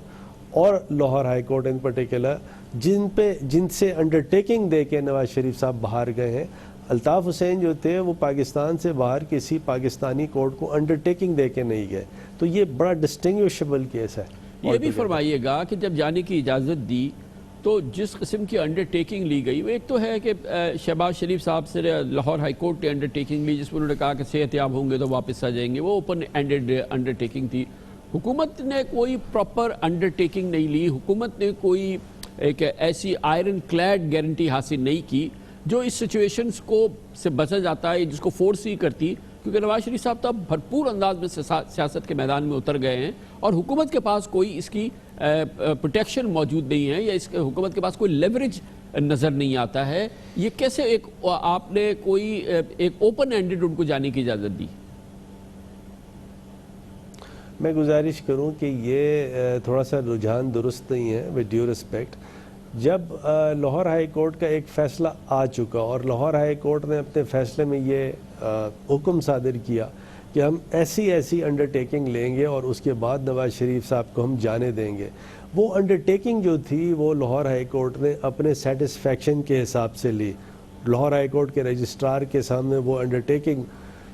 Speaker 8: اور Lahore high court in particular, جن سے انڈرٹیکنگ دے کے نواز شریف صاحب باہر گئے ہیں. الطاف حسین جو تھے وہ پاکستان سے باہر کسی پاکستانی کورٹ کو انڈرٹیکنگ دے کے نہیں گئے. تو یہ بڑا ڈسٹنگوشبل کیس ہے.
Speaker 3: یہ بھی فرمائیے گا کہ جب جانے کی اجازت دی تو جس قسم کی انڈرٹیکنگ لی گئی، وہ ایک تو ہے کہ شہباز شریف صاحب سے لاہور ہائی کورٹ نے انڈرٹیکنگ لی جس میں انہوں نے کہا کہ صحت یاب ہوں گے تو واپس آ جائیں گے، وہ اوپن اینڈڈ انڈرٹیکنگ تھی. حکومت نے کوئی پراپر انڈرٹیکنگ نہیں لی، حکومت نے کوئی ایک ایسی آئرن کلیڈ گارنٹی حاصل نہیں کی جو اس سچویشنز کو سے بچا جاتا ہے، جس کو فورس ہی کرتی، کیونکہ نواز شریف صاحب تو بھرپور انداز میں سیاست کے میدان میں اتر گئے ہیں اور حکومت کے پاس کوئی اس کی پروٹیکشن موجود نہیں ہے، یا اس حکومت کے پاس کوئی لیوریج نظر نہیں آتا ہے. یہ کیسے آپ نے کوئی ایک اوپن اینڈڈ ان کو جانے کی اجازت دی؟
Speaker 8: میں گزارش کروں کہ یہ تھوڑا سا رجحان درست نہیں ہے ود ڈیو ریسپیکٹ. جب لاہور ہائی کورٹ کا ایک فیصلہ آ چکا اور لاہور ہائی کورٹ نے اپنے فیصلے میں یہ حکم صادر کیا کہ ہم ایسی انڈرٹیکنگ لیں گے اور اس کے بعد نواز شریف صاحب کو ہم جانے دیں گے، وہ انڈرٹیکنگ جو تھی وہ لاہور ہائی کورٹ نے اپنے سیٹسفیکشن کے حساب سے لی. لاہور ہائی کورٹ کے رجسٹرار کے سامنے وہ انڈرٹیکنگ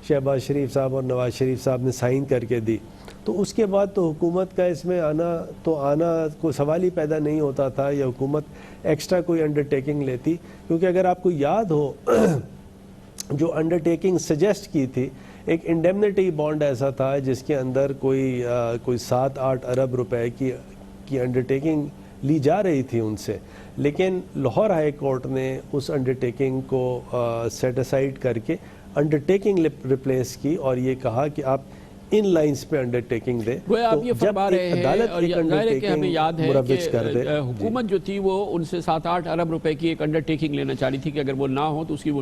Speaker 8: شہباز شریف صاحب اور نواز شریف صاحب نے سائن کر کے دی. تو اس کے بعد تو حکومت کا اس میں آنا کوئی سوال ہی پیدا نہیں ہوتا تھا، یا حکومت ایکسٹرا کوئی انڈرٹیکنگ لیتی. کیونکہ اگر آپ کو یاد ہو جو انڈرٹیکنگ سجیسٹ کی تھی، ایک انڈیمنٹی بانڈ ایسا تھا جس کے اندر کوئی 7-8 ارب روپے کی انڈرٹیکنگ لی جا رہی تھی ان سے، لیکن لاہور ہائی کورٹ نے اس انڈرٹیکنگ کو سیٹ اسائڈ کر کے انڈرٹیکنگ ریپلیس کی اور یہ کہا کہ آپ ان لائنز پہ انڈرٹیکنگ دے.
Speaker 3: آپ یہ فرما رہے ہیں اور ظاہر ہے کہ ہمیں یاد ہے کہ حکومت جو تھی وہ ان سے 7-8 ارب روپے کی ایک انڈرٹیکنگ لینا چاہ رہی تھی کہ اگر وہ نہ ہو تو اس کی وہ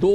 Speaker 3: 2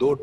Speaker 7: 2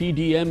Speaker 3: PDM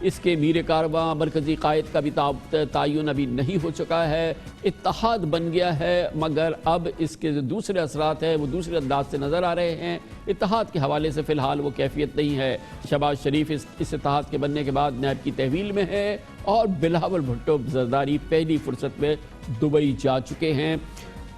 Speaker 3: اس کے میر کارواں مرکزی قائد کا بھی تعین ابھی نہیں ہو چکا ہے. اتحاد بن گیا ہے مگر اب اس کے جو دوسرے اثرات ہیں وہ دوسرے انداز سے نظر آ رہے ہیں. اتحاد کے حوالے سے فی الحال وہ کیفیت نہیں ہے. شہباز شریف اس اتحاد کے بننے کے بعد نیب کی تحویل میں ہے اور بلاول بھٹو زرداری پہلی فرصت میں دبئی جا چکے ہیں.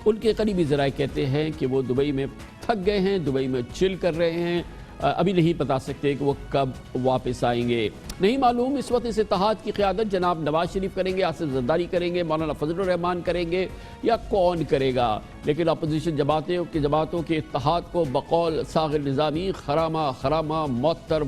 Speaker 3: ان کے قریبی ذرائع کہتے ہیں کہ وہ دبئی میں تھک گئے ہیں, دبئی میں چل کر رہے ہیں, ابھی نہیں بتا سکتے کہ وہ کب واپس آئیں گے. نہیں معلوم اس وقت اس اتحاد کی قیادت جناب نواز شریف کریں گے, آصف زرداری کریں گے, مولانا فضل الرحمان کریں گے یا کون کرے گا. لیکن اپوزیشن جماعتوں کے اتحاد کو بقول ساغر نظامی خرامہ معطر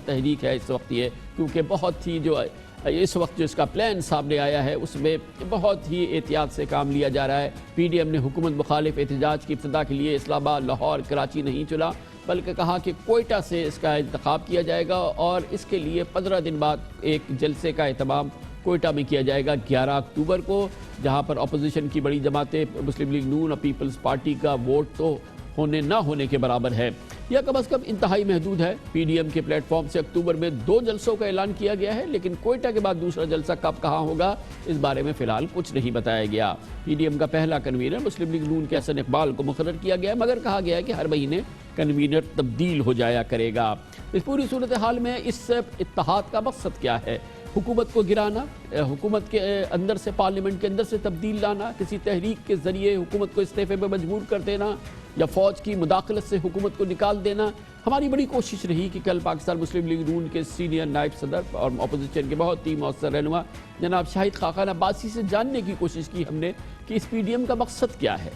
Speaker 3: تحریک ہے اس وقت یہ, کیونکہ بہت ہی جو اس وقت جو اس کا پلان سامنے آیا ہے اس میں بہت ہی احتیاط سے کام لیا جا رہا ہے. پی ڈی ایم نے حکومت مخالف احتجاج کی ابتدا کے لیے اسلام آباد, لاہور, کراچی نہیں چلا بلکہ کہا کہ کوئٹہ سے اس کا انتخاب کیا جائے گا اور اس کے لیے 15 دن بعد ایک جلسے کا اہتمام کوئٹہ میں کیا جائے گا 11 اکتوبر کو, جہاں پر اپوزیشن کی بڑی جماعتیں مسلم لیگ نون اور پیپلز پارٹی کا ووٹ تو ہونے نہ ہونے کے برابر ہے یا کم از کم انتہائی محدود ہے. پی ڈی ایم کے پلیٹ فارم سے اکتوبر میں 2 جلسوں کا اعلان کیا گیا ہے, لیکن کوئٹہ کے بعد دوسرا جلسہ کب کہاں ہوگا اس بارے میں فی الحال کچھ نہیں بتایا گیا. پی ڈی ایم کا پہلا کنوینر مسلم لیگ نون کے حسن اقبال کو مقرر کیا گیا مگر کہا گیا ہے کہ ہر مہینے کنوینر تبدیل ہو جایا کرے گا. اس پوری صورتحال میں اس اتحاد کا مقصد کیا ہے؟ حکومت کو گرانا, حکومت کے اندر سے پارلیمنٹ کے اندر سے تبدیل لانا, کسی تحریک کے ذریعے حکومت کو استعفے پہ مجبور کر دینا یا فوج کی مداخلت سے حکومت کو نکال دینا. ہماری بڑی کوشش رہی کہ کل پاکستان مسلم لیگ نون کے سینئر نائب صدر اور اپوزیشن کے بہت ہی مؤثر رہنما جناب شاہد خاقان عباسی سے جاننے کی کوشش کی ہم نے کہ اس پی ڈی ایم کا مقصد کیا ہے.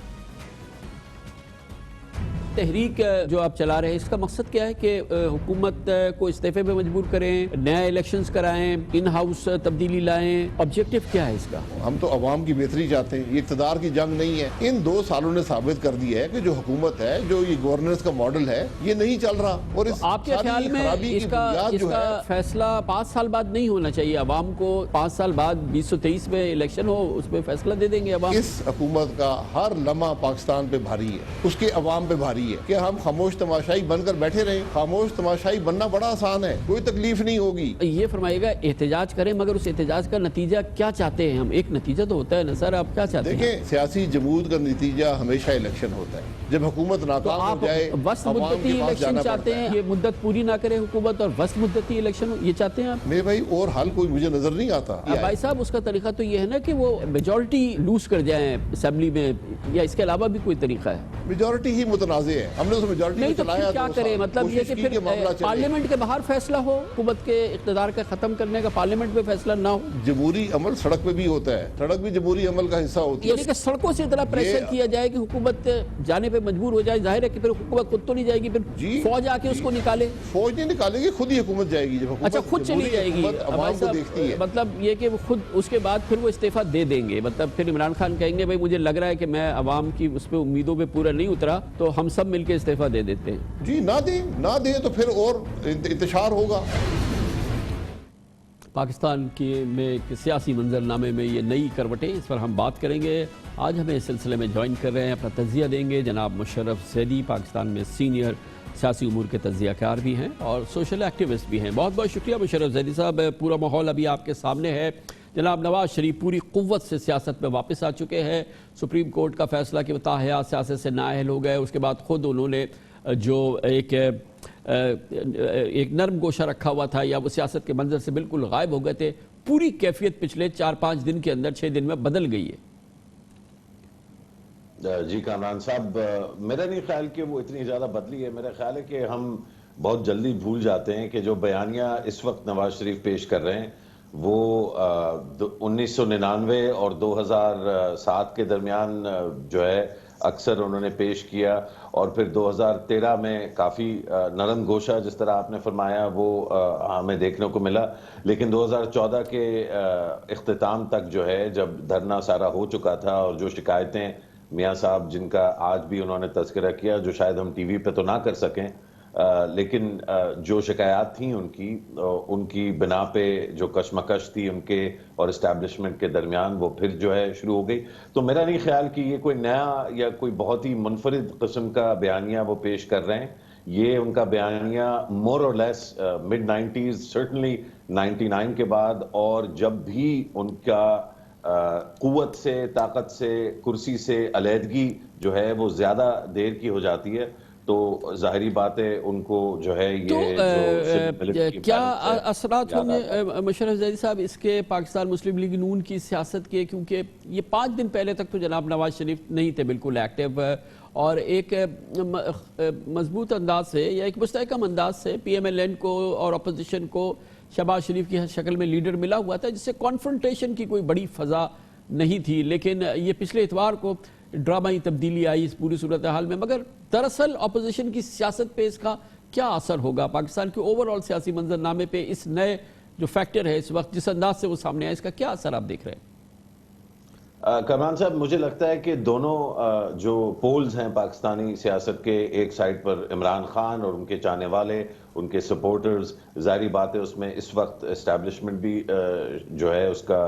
Speaker 3: تحریک جو آپ چلا رہے ہیں اس کا مقصد کیا ہے کہ حکومت کو استعفے پہ مجبور کریں, نئے الیکشنز کرائیں, ان ہاؤس تبدیلی لائیں, آبجیکٹو کیا ہے اس کا؟
Speaker 7: ہم تو عوام کی بہتری چاہتے ہیں, یہ اقتدار کی جنگ نہیں ہے. ان 2 سالوں نے ثابت کر دیا ہے کہ جو حکومت ہے, جو یہ گورننس کا ماڈل ہے, یہ نہیں چل رہا. اور آپ کے خیال میں
Speaker 3: اس کا فیصلہ 5 سال بعد نہیں ہونا چاہیے؟ عوام کو 5 سال بعد 2023 میں الیکشن ہو اس پہ فیصلہ دے دیں گے عوام.
Speaker 7: اس حکومت کا ہر لمحہ پاکستان پہ بھاری ہے, اس کے عوام پہ بھاری ہے کہ ہم خاموش تماشائی بن کر بیٹھے رہیں. خاموش تماشائی بننا بڑا آسان ہے, کوئی تکلیف نہیں ہوگی.
Speaker 3: یہ فرمائے گا احتجاج کریں مگر اس احتجاج کا نتیجہ کیا چاہتے ہیں ہم؟ ایک نتیجہ تو ہوتا ہے نا سر, آپ کیا چاہتے ہیں؟
Speaker 7: دیکھیں, سیاسی جمود کا نتیجہ ہمیشہ الیکشن ہوتا ہے. جب حکومت ناکام ہو جائے
Speaker 3: وسط مدتی الیکشن چاہتے ہیں, یہ مدت پوری نہ کرے حکومت اور وسط مدتی الیکشن یہ چاہتے ہیں آپ؟
Speaker 7: نہیں بھائی, اور حل کوئی مجھے نظر نہیں آتا.
Speaker 3: بھائی صاحب اس کا طریقہ تو یہ ہے نا کہ وہ میجورٹی لوز کر جائیں اسمبلی میں, یا اس کے علاوہ بھی کوئی طریقہ ہے؟
Speaker 7: میجورٹی ہی متنازع ہے, ہم نے اس میجورٹی
Speaker 3: نہیں تو کیا کرے, مطلب یہ کہ پھر پارلیمنٹ کے باہر فیصلہ ہو, حکومت کے اقتدار کا ختم کرنے کا پارلیمنٹ میں فیصلہ نہ ہو.
Speaker 7: جمہوری عمل سڑک پہ بھی ہوتا ہے, سڑک بھی جمہوری عمل کا حصہ ہوتی ہے.
Speaker 3: یعنی کہ سڑکوں سے اتنا پریشر کیا جائے کہ حکومت جانے پہ مجبور ہو جائے. ظاہر ہے کہ پھر حکومت خود تو نہیں جائے گی, پھر فوج آ کے اس کو نکالے.
Speaker 7: فوج نہیں نکالے گی, خود ہی حکومت جائے گی. جب
Speaker 3: اچھا خود چلی جائے گی, مطلب یہ کہ وہ خود اس کے بعد پھر وہ استعفیٰ دے دیں گے. مطلب پھر عمران خان کہیں گے بھائی مجھے لگ رہا ہے کہ میں عوام کی اس پہ امیدوں پہ پورا نہیں اترا تو ہم سب مل کے استعفیٰ دے دیتے ہیں.
Speaker 7: جی نہ دیں تو پھر اور انتشار ہوگا.
Speaker 3: پاکستان میں ایک سیاسی منظرنامے میں یہ نئی کروٹیں, اس پر ہم بات کریں گے. آج ہمیں اس سلسلے میں جوائن کر رہے ہیں, اپنا تجزیہ دیں گے جناب مشرف زیدی, پاکستان میں سینئر سیاسی امور کے تجزیہ کار بھی ہیں اور سوشل ایکٹیوسٹ بھی ہیں. بہت بہت شکریہ مشرف زیدی صاحب. پورا ماحول ابھی آپ کے سامنے ہے. جناب نواز شریف پوری قوت سے سیاست میں واپس آ چکے ہیں. سپریم کورٹ کا فیصلہ کہ وہ تاحیات سیاست سے نااہل ہو گئے, اس کے بعد خود انہوں نے جو ایک نرم گوشہ رکھا ہوا تھا یا وہ سیاست کے منظر سے بالکل غائب ہو گئے تھے, پوری کیفیت پچھلے 4-5 دن کے اندر 6 دن میں بدل گئی ہے.
Speaker 9: جی کامران صاحب, میرا نہیں خیال کہ وہ اتنی زیادہ بدلی ہے. میرا خیال ہے کہ ہم بہت جلدی بھول جاتے ہیں کہ جو بیانیہ اس وقت نواز شریف پیش کر رہے ہیں وہ 1999 اور 2007 کے درمیان جو ہے اکثر انہوں نے پیش کیا, اور پھر 2013 میں کافی نرم گوشہ جس طرح آپ نے فرمایا وہ ہمیں دیکھنے کو ملا. لیکن 2014 کے اختتام تک جو ہے جب دھرنا سارا ہو چکا تھا اور جو شکایتیں میاں صاحب جن کا آج بھی انہوں نے تذکرہ کیا, جو شاید ہم ٹی وی پہ تو نہ کر سکیں, لیکن جو شکایات تھیں ان کی بنا پہ جو کشمکش تھی ان کے اور اسٹیبلشمنٹ کے درمیان وہ پھر جو ہے شروع ہو گئی. تو میرا نہیں خیال کہ یہ کوئی نیا یا کوئی بہت ہی منفرد قسم کا بیانیہ وہ پیش کر رہے ہیں. یہ ان کا بیانیہ مور اور لیس mid 90s certainly 99 کے بعد، اور جب بھی ان کا قوت سے، طاقت سے، کرسی سے علیحدگی جو ہے وہ زیادہ دیر کی ہو جاتی ہے، تو ظاہری بات ہے ان کو جو ہے یہ
Speaker 3: کیا اثرات ہوں گے مشرف زیدی صاحب اس کے پاکستان مسلم لیگ نون کی سیاست کے؟ کیونکہ یہ 5 دن پہلے تک تو جناب نواز شریف نہیں تھے بالکل ایکٹیو، اور ایک مضبوط انداز سے یا ایک مستحکم انداز سے پی ایم ایل این کو اور اپوزیشن کو شہباز شریف کی شکل میں لیڈر ملا ہوا تھا، جس سے کانفرنٹیشن کی کوئی بڑی فضا نہیں تھی، لیکن یہ پچھلے اتوار کو ڈرامائی تبدیلی آئی اس پوری صورتحال میں۔ مگر دراصل اپوزیشن کی سیاست پہ اس کا کیا اثر ہوگا؟ پاکستان کے اوورآل سیاسی منظرنامے پہ اس نئے جو فیکٹر ہے اس وقت جس انداز سے وہ سامنے آئے، اس کا کیا اثر آپ دیکھ رہے ہیں؟
Speaker 9: کامران صاحب، مجھے لگتا ہے کہ دونوں جو پولز ہیں پاکستانی سیاست کے، ایک سائڈ پر عمران خان اور ان کے چاہنے والے، ان کے سپورٹرز، ظاہری بات ہے اس میں اس وقت اسٹیبلشمنٹ بھی جو ہے اس کا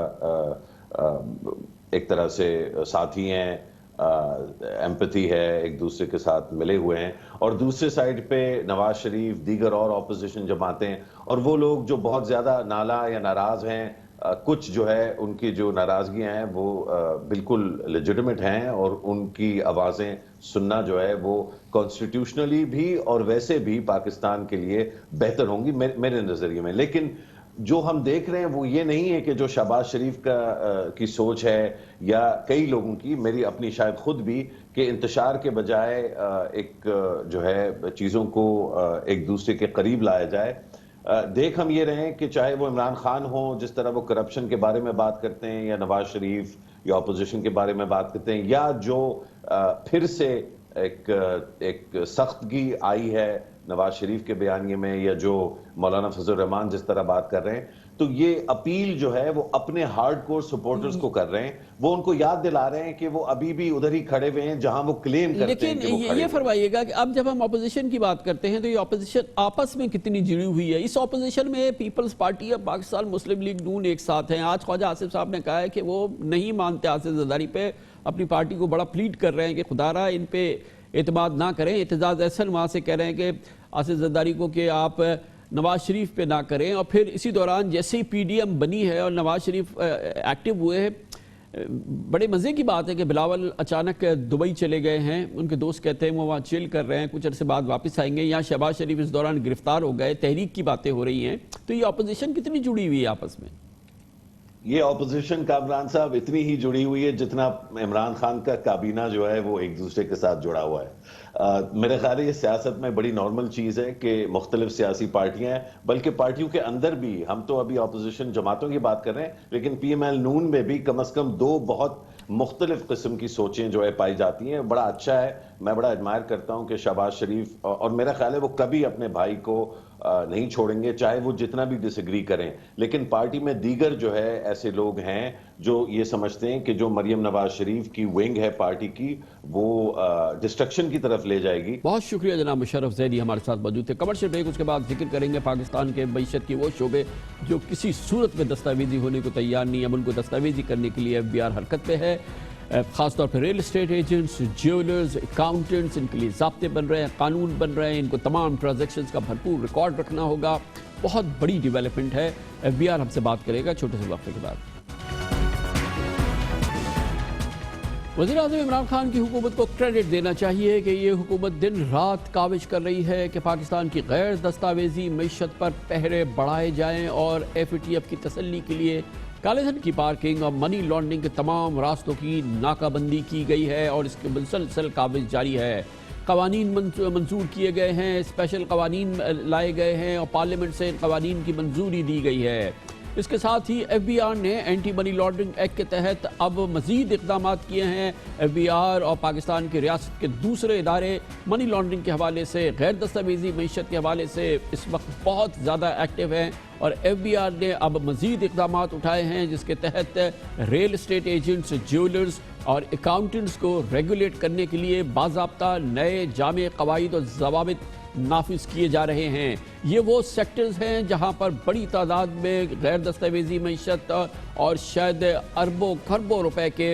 Speaker 9: ایک طرح سے ساتھی ہیں، ایمپتھی ہے، ایک دوسرے کے ساتھ ملے ہوئے ہیں، اور دوسرے سائڈ پہ نواز شریف، دیگر اور اپوزیشن جماعتیں، اور وہ لوگ جو بہت زیادہ نالاں یا ناراض ہیں۔ کچھ جو ہے ان کی جو ناراضگیاں ہیں وہ بالکل لیجٹمیٹ ہیں، اور ان کی آوازیں سننا جو ہے وہ کانسٹیٹیوشنلی بھی اور ویسے بھی پاکستان کے لیے بہتر ہوں گی میرے نظریے میں۔ لیکن جو ہم دیکھ رہے ہیں وہ یہ نہیں ہے کہ جو شہباز شریف کی سوچ ہے یا کئی لوگوں کی، میری اپنی شاید خود بھی، کہ انتشار کے بجائے ایک جو ہے چیزوں کو ایک دوسرے کے قریب لایا جائے۔ دیکھ ہم یہ رہے ہیں کہ چاہے وہ عمران خان ہوں، جس طرح وہ کرپشن کے بارے میں بات کرتے ہیں، یا نواز شریف یا اپوزیشن کے بارے میں بات کرتے ہیں، یا جو پھر سے ایک سختگی آئی ہے نواز شریف کے بیانیے میں، یا جو مولانا فضل الرحمان جس طرح بات کر رہے ہیں، تو یہ اپیل جو ہے وہ اپنے ہارڈ کور سپورٹرز کو کر رہے ہیں، وہ ان کو یاد دلا رہے ہیں کہ وہ ابھی بھی ادھر ہی کھڑے ہوئے ہیں جہاں وہ کلیم کرتے ہیں کہ وہ کھڑے ہوئے ہیں۔
Speaker 3: لیکن یہ فرمائیے گا کہ اب جب ہم اپوزیشن کی بات کرتے ہیں تو یہ اپوزیشن آپس میں کتنی جڑی ہوئی ہے؟ اس اپوزیشن میں پیپلز پارٹی اور پاکستان مسلم لیگ نون ایک ساتھ ہیں۔ آج خواجہ آصف صاحب نے کہا ہے کہ وہ نہیں مانتے آصف زرداری پہ، اپنی پارٹی کو بڑا پلیڈ کر رہے ہیں کہ خدا را ان پہ اعتماد نہ کریں۔ اعتزاز احسن وہاں سے کہہ رہے ہیں کہ آصف زرداری کو کہ آپ نواز شریف پہ نہ کریں، اور پھر اسی دوران جیسے ہی پی ڈی ایم بنی ہے اور نواز شریف ایکٹیو ہوئے ہیں، بڑے مزے کی بات ہے کہ بلاول اچانک دبئی چلے گئے ہیں، ان کے دوست کہتے ہیں وہ وہاں چل کر رہے ہیں، کچھ عرصے بعد واپس آئیں گے، یہاں شہباز شریف اس دوران گرفتار ہو گئے، تحریک کی باتیں ہو رہی ہیں، تو یہ اپوزیشن کتنی جڑی ہوئی ہے آپس میں؟
Speaker 9: یہ اپوزیشن کامران صاحب اتنی ہی جڑی ہوئی ہے جتنا عمران خان کا کابینہ جو ہے وہ ایک دوسرے کے ساتھ جڑا ہوا ہے۔ میرے خیال ہے یہ سیاست میں بڑی نارمل چیز ہے کہ مختلف سیاسی پارٹیاں ہیں، بلکہ پارٹیوں کے اندر بھی، ہم تو ابھی اپوزیشن جماعتوں کی بات کر رہے ہیں، لیکن پی ایم ایل نون میں بھی کم از کم 2 بہت مختلف قسم کی سوچیں جو ہے پائی جاتی ہیں۔ بڑا اچھا ہے، میں بڑا ایڈمائر کرتا ہوں کہ شہباز شریف، اور میرا خیال ہے وہ کبھی اپنے بھائی کو نہیں چھوڑیں گے، چاہے وہ جتنا بھی ڈس ایگری کریں، لیکن پارٹی میں دیگر جو ہے ایسے لوگ ہیں جو یہ سمجھتے ہیں کہ جو مریم نواز شریف کی ونگ ہے پارٹی کی، وہ ڈسٹرکشن کی طرف لے جائے گی۔
Speaker 3: بہت شکریہ جناب مشرف زیدی ہمارے ساتھ موجود تھے۔ کمرشل بریک، اس کے بعد ذکر کریں گے پاکستان کے معیشت کی وہ شعبے جو کسی صورت میں دستاویزی ہونے کو تیار نہیں ہے، اب ان کو دستاویزی کرنے کے لیے ایف بی آر حرکت پہ ہے، خاص طور پہ real estate agents, jewellers, accountants, ان کے لیے ضابطے بن رہے ہیں، قانون بن رہے ہیں، ان کو تمام ٹرانزیکشنز کا بھرپور ریکارڈ رکھنا ہوگا۔ بہت بڑی ڈیولپمنٹ ہے، ایف بی آر ہم سے بات کرے گا چھوٹے سے وقفے کے بعد۔ وزیر اعظم عمران خان کی حکومت کو کریڈٹ دینا چاہیے کہ یہ حکومت دن رات کاوش کر رہی ہے کہ پاکستان کی غیر دستاویزی معیشت پر پہرے بڑھائے جائیں، اور ایف اے ٹی ایف کی تسلی کے لیے کالے دھن کی پارکنگ اور منی لانڈرنگ کے تمام راستوں کی ناکہ بندی کی گئی ہے، اور اس کے مسلسل کاوش جاری ہے۔ قوانین منظور کیے گئے ہیں، اسپیشل قوانین لائے گئے ہیں، اور پارلیمنٹ سے ان قوانین کی منظوری دی گئی ہے۔ اس کے ساتھ ہی ایف بی آر نے اینٹی منی لانڈرنگ ایکٹ کے تحت اب مزید اقدامات کیے ہیں۔ ایف بی آر اور پاکستان کی ریاست کے دوسرے ادارے منی لانڈرنگ کے حوالے سے، غیر دستاویزی معیشت کے حوالے سے اس وقت بہت زیادہ ایکٹیو ہیں، اور ایف بی آر نے اب مزید اقدامات اٹھائے ہیں جس کے تحت ریل اسٹیٹ ایجنٹس، جیولرز اور اکاؤنٹنٹس کو ریگولیٹ کرنے کے لیے باضابطہ نئے جامع قواعد اور ضوابط نافذ کیے جا رہے ہیں۔ یہ وہ سیکٹرز ہیں جہاں پر بڑی تعداد میں غیر دستاویزی معیشت اور شاید اربوں کھربوں روپے کے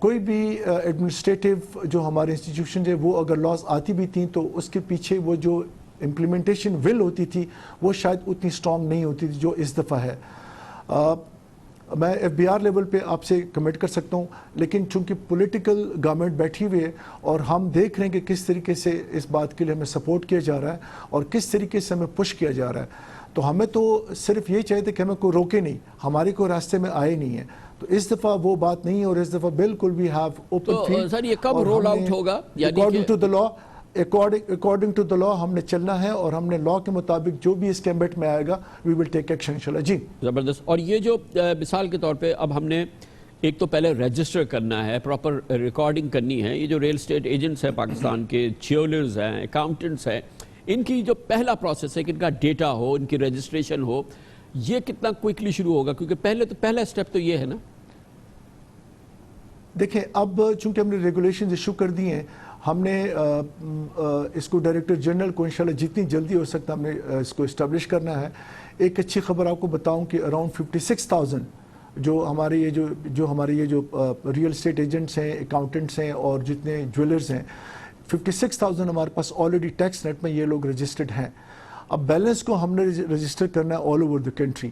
Speaker 10: کوئی بھی ایڈمنسٹریٹو جو ہمارے انسٹیٹیوشن ہے وہ اگر لاز آتی بھی تھیں تو اس کے پیچھے وہ جو امپلیمنٹیشن ول ہوتی تھی وہ شاید اتنی اسٹرانگ نہیں ہوتی تھی جو اس دفعہ ہے. میں ایف بی آر لیول پہ آپ سے کمنٹ کر سکتا ہوں، لیکن چونکہ پولیٹیکل گورنمنٹ بیٹھی ہوئی ہے اور ہم دیکھ رہے ہیں کہ کس طریقے سے اس بات کے لیے ہمیں سپورٹ کیا جا رہا ہے اور کس طریقے سے ہمیں پش کیا جا رہا ہے، تو ہمیں تو صرف یہ چاہیے تھا کہ ہمیں کوئی روکے نہیں، ہمارے کو راستے میں آئے نہیں ہے. تو اس دفعہ وہ بات نہیں ہے اور اس دفعہ بالکل بھی ہیو اوپن فیلڈ.
Speaker 3: سر یہ کب رول آؤٹ ہوگا؟
Speaker 10: اکارڈنگ ٹو دا لا ہم نے چلنا ہے اور ہم نے لا کے مطابق جو بھی اس کیمبٹ میں آئے گا وی ول ٹیک ایکشن انشاءاللہ. جی
Speaker 3: زبردست. اور یہ جو مثال کے طور پہ اب ہم نے ایک تو پہلے رجسٹر کرنا ہے، پراپر ریکارڈنگ کرنی ہے. یہ جو ریل اسٹیٹ ایجنٹس ہیں پاکستان کے، جیولرز ہیں، اکاؤنٹنٹس ہیں، ان کی جو پہلا پروسیس ہے کہ ان کا ڈیٹا ہو، ان کی رجسٹریشن ہو، یہ کتنا کوئکلی شروع ہوگا؟ کیونکہ پہلا اسٹیپ تو یہ ہے نا.
Speaker 10: دیکھیں اب چونکہ ہم نے ریگولیشنز ایشو کر دی ہیں، ہم نے اس کو ڈائریکٹر جنرل کو انشاءاللہ جتنی جلدی ہو سکتا ہم نے اس کو اسٹیبلش کرنا ہے. ایک اچھی خبر آپ کو بتاؤں کہ اراؤنڈ 56,000 جو ہمارے یہ جو ریئل اسٹیٹ ایجنٹس ہیں، اکاؤنٹنٹس ہیں اور جتنے جویلرز ہیں، 56,000 ہمارے پاس آلریڈی ٹیکس نیٹ میں یہ لوگ رجسٹرڈ ہیں. اب بیلنس کو ہم نے رجسٹر کرنا ہے آل اوور دا کنٹری.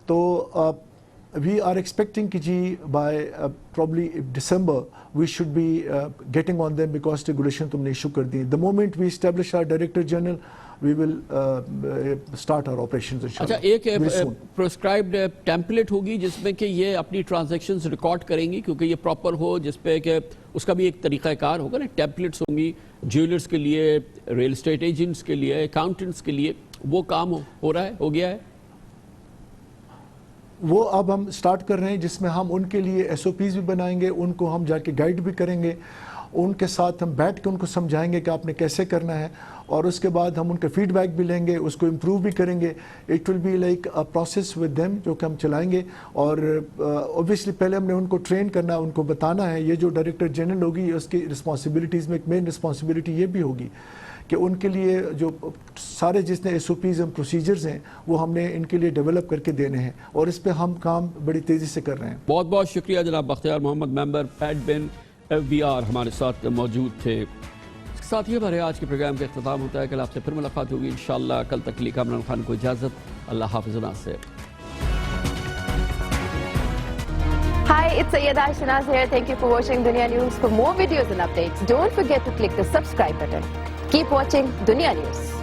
Speaker 10: تو we are expecting کہ جی by probably December we should be getting on them because regulation تم نے issue کر دی. The moment we establish our Director General we will start our operations inshallah.
Speaker 3: اچھا ایک prescribed template ہوگی جس میں کہ یہ اپنی transactions ریکارڈ کریں گی کیونکہ یہ پراپر ہو، جس پہ کہ اس کا بھی ایک طریقہ کار ہوگا نا. ٹیمپلیٹس ہوں گی جیولرز کے لیے، ریل اسٹیٹ ایجنٹس کے لیے، اکاؤنٹنٹس کے لیے. وہ کام ہو رہا ہے، ہو گیا ہے.
Speaker 10: وہ اب ہم سٹارٹ کر رہے ہیں جس میں ہم ان کے لیے ایس او پیز بھی بنائیں گے، ان کو ہم جا کے گائیڈ بھی کریں گے، ان کے ساتھ ہم بیٹھ کے ان کو سمجھائیں گے کہ آپ نے کیسے کرنا ہے، اور اس کے بعد ہم ان کا فیڈ بیک بھی لیں گے، اس کو امپروو بھی کریں گے. It will be like a process with them جو کہ ہم چلائیں گے. اور اوبیسلی پہلے ہم نے ان کو ٹرین کرنا ہے، ان کو بتانا ہے. یہ جو ڈائریکٹر جنرل ہوگی اس کی رسپانسبلٹیز میں ایک مین رسپانسبلٹی یہ بھی ہوگی کہ ان کے لیے جو سارے جتنے S O Ps and procedures ہیں وہ ہم نے ان کے لیے ڈیولپ کر کے دینے ہیں، اور اس پہ ہم کام بڑی تیزی سے کر رہے ہیں.
Speaker 3: بہت بہت شکریہ جناب بختیار محمد، ممبر ایڈمن FBR ہمارے ساتھ موجود تھے. اس کے ساتھ یہ ہمارے آج کے پروگرام کا اختتام ہوتا ہے. کل آپ سے پھر ملاقات ہوگی انشاءاللہ. کل تک کے لیے کامران خان کو اجازت. اللہ حافظ. ناصر.
Speaker 11: Hi, it's Sayyeda Shanaz here. Thank you for watching Dunya News. For more videos and updates, don't forget to click the subscribe button. Keep watching Dunya News.